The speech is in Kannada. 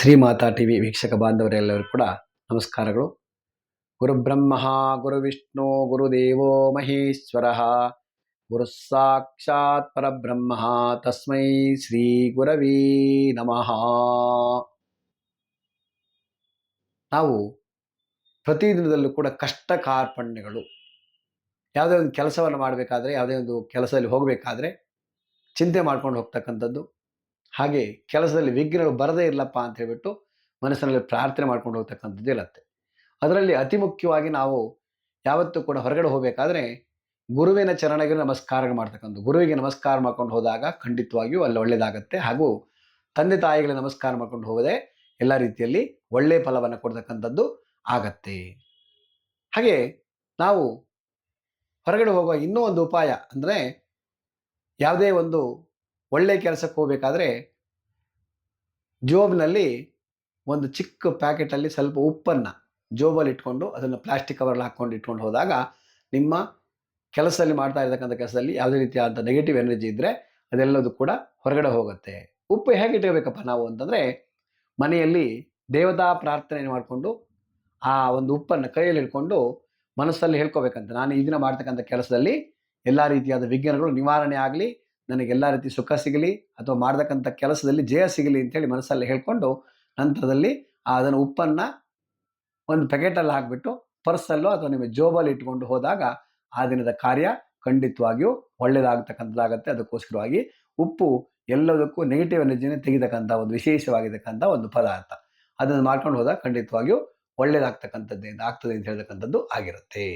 ಶ್ರೀಮಾತಾ ಟಿವಿ ವೀಕ್ಷಕ ಬಾಂಧವರೆಲ್ಲರೂ ಕೂಡ ನಮಸ್ಕಾರಗಳು. ಗುರುಬ್ರಹ್ಮ ಗುರುವಿಷ್ಣು ಗುರುದೇವೋ ಮಹೇಶ್ವರ ಗುರು ಸಾಕ್ಷಾತ್ ಪರಬ್ರಹ್ಮ ತಸ್ಮೈ ಶ್ರೀ ಗುರವೇ ನಮಃ. ನಾವು ಪ್ರತಿದಿನದಲ್ಲೂ ಕೂಡ ಕಷ್ಟ ಕಾರ್ಪಣ್ಯಗಳು, ಯಾವುದೇ ಒಂದು ಕೆಲಸವನ್ನು ಮಾಡಬೇಕಾದ್ರೆ, ಯಾವುದೇ ಒಂದು ಕೆಲಸದಲ್ಲಿ ಹೋಗಬೇಕಾದ್ರೆ ಚಿಂತೆ ಮಾಡ್ಕೊಂಡು ಹೋಗ್ತಕ್ಕಂಥದ್ದು, ಹಾಗೆ ಕೆಲಸದಲ್ಲಿ ವಿಘ್ನಗಳು ಬರದೇ ಇರಲಪ್ಪ ಅಂತ ಹೇಳ್ಬಿಟ್ಟು ಮನಸ್ಸಿನಲ್ಲಿ ಪ್ರಾರ್ಥನೆ ಮಾಡ್ಕೊಂಡು ಹೋಗ್ತಕ್ಕಂಥದ್ದು ಇರುತ್ತೆ. ಅದರಲ್ಲಿ ಅತಿ ಮುಖ್ಯವಾಗಿ ನಾವು ಯಾವತ್ತೂ ಕೂಡ ಹೊರಗಡೆ ಹೋಗಬೇಕಾದ್ರೆ ಗುರುವಿನ ಚರಣಗೆ ನಮಸ್ಕಾರ ಮಾಡ್ತಕ್ಕಂಥದ್ದು. ಗುರುವಿಗೆ ನಮಸ್ಕಾರ ಮಾಡ್ಕೊಂಡು ಹೋದಾಗ ಖಂಡಿತವಾಗಿಯೂ ಅಲ್ಲಿ ಒಳ್ಳೆಯದಾಗತ್ತೆ. ಹಾಗೂ ತಂದೆ ತಾಯಿಗಳಿಗೆ ನಮಸ್ಕಾರ ಮಾಡ್ಕೊಂಡು ಹೋಗದೆ ಎಲ್ಲ ರೀತಿಯಲ್ಲಿ ಒಳ್ಳೆಯ ಫಲವನ್ನು ಕೊಡ್ತಕ್ಕಂಥದ್ದು ಆಗತ್ತೆ. ಹಾಗೆ ನಾವು ಹೊರಗಡೆ ಹೋಗುವ ಇನ್ನೂ ಒಂದು ಉಪಾಯ ಅಂದರೆ, ಯಾವುದೇ ಒಂದು ಒಳ್ಳೆಯ ಕೆಲಸಕ್ಕೆ ಹೋಗಬೇಕಾದ್ರೆ ಜೋಬ್ನಲ್ಲಿ ಒಂದು ಚಿಕ್ಕ ಪ್ಯಾಕೆಟಲ್ಲಿ ಸ್ವಲ್ಪ ಉಪ್ಪನ್ನು ಜೋಬಲ್ಲಿ ಇಟ್ಕೊಂಡು ಅದನ್ನು ಪ್ಲಾಸ್ಟಿಕ್ ಕವರಲ್ಲಿ ಹಾಕ್ಕೊಂಡು ಇಟ್ಕೊಂಡು ಹೋದಾಗ ನಿಮ್ಮ ಕೆಲಸದಲ್ಲಿ ಮಾಡ್ತಾ ಇರತಕ್ಕಂಥ ಕೆಲಸದಲ್ಲಿ ಯಾವುದೇ ರೀತಿಯಾದಂಥ ನೆಗೆಟಿವ್ ಎನರ್ಜಿ ಇದ್ದರೆ ಅದೆಲ್ಲದೂ ಕೂಡ ಹೊರಗಡೆ ಹೋಗುತ್ತೆ. ಉಪ್ಪು ಹೇಗೆ ಇಟ್ಕೋಬೇಕಪ್ಪ ನಾವು ಅಂತಂದರೆ, ಮನೆಯಲ್ಲಿ ದೇವತಾ ಪ್ರಾರ್ಥನೆಯನ್ನು ಮಾಡಿಕೊಂಡು ಆ ಒಂದು ಉಪ್ಪನ್ನು ಕೈಯಲ್ಲಿ ಹಿಡ್ಕೊಂಡು ಮನಸ್ಸಲ್ಲಿ ಹೇಳ್ಕೋಬೇಕಂತ, ನಾನು ಈ ದಿನ ಮಾಡ್ತಕ್ಕಂಥ ಕೆಲಸದಲ್ಲಿ ಎಲ್ಲ ರೀತಿಯಾದ ವಿಘ್ನಗಳು ನಿವಾರಣೆ ಆಗಲಿ, ನನಗೆಲ್ಲ ರೀತಿ ಸುಖ ಸಿಗಲಿ, ಅಥವಾ ಮಾಡ್ತಕ್ಕಂಥ ಕೆಲಸದಲ್ಲಿ ಜಯ ಸಿಗಲಿ ಅಂತೇಳಿ ಮನಸ್ಸಲ್ಲಿ ಹೇಳ್ಕೊಂಡು ನಂತರದಲ್ಲಿ ಅದನ್ನು ಉಪ್ಪನ್ನು ಒಂದು ಪ್ಯಾಕೆಟಲ್ಲಿ ಹಾಕಿಬಿಟ್ಟು ಪರ್ಸಲ್ಲೋ ಅಥವಾ ನಿಮ್ಮ ಜೋಬಲ್ಲಿ ಇಟ್ಕೊಂಡು ಹೋದಾಗ ಆ ದಿನದ ಕಾರ್ಯ ಖಂಡಿತವಾಗಿಯೂ ಒಳ್ಳೆಯದಾಗತಕ್ಕಂಥದ್ದಾಗತ್ತೆ. ಅದಕ್ಕೋಸ್ಕರವಾಗಿ ಉಪ್ಪು ಎಲ್ಲದಕ್ಕೂ ನೆಗೆಟಿವ್ ಎನರ್ಜಿನ ತೆಗಿತಕ್ಕಂಥ ಒಂದು ವಿಶೇಷವಾಗಿರ್ತಕ್ಕಂಥ ಒಂದು ಪದಾರ್ಥ. ಅದನ್ನು ಮಾಡ್ಕೊಂಡು ಹೋದಾಗ ಖಂಡಿತವಾಗಿಯೂ ಒಳ್ಳೆಯದಾಗ್ತಕ್ಕಂಥದ್ದು ಆಗ್ತದೆ ಅಂತ ಹೇಳ್ತಕ್ಕಂಥದ್ದು ಆಗಿರುತ್ತೆ.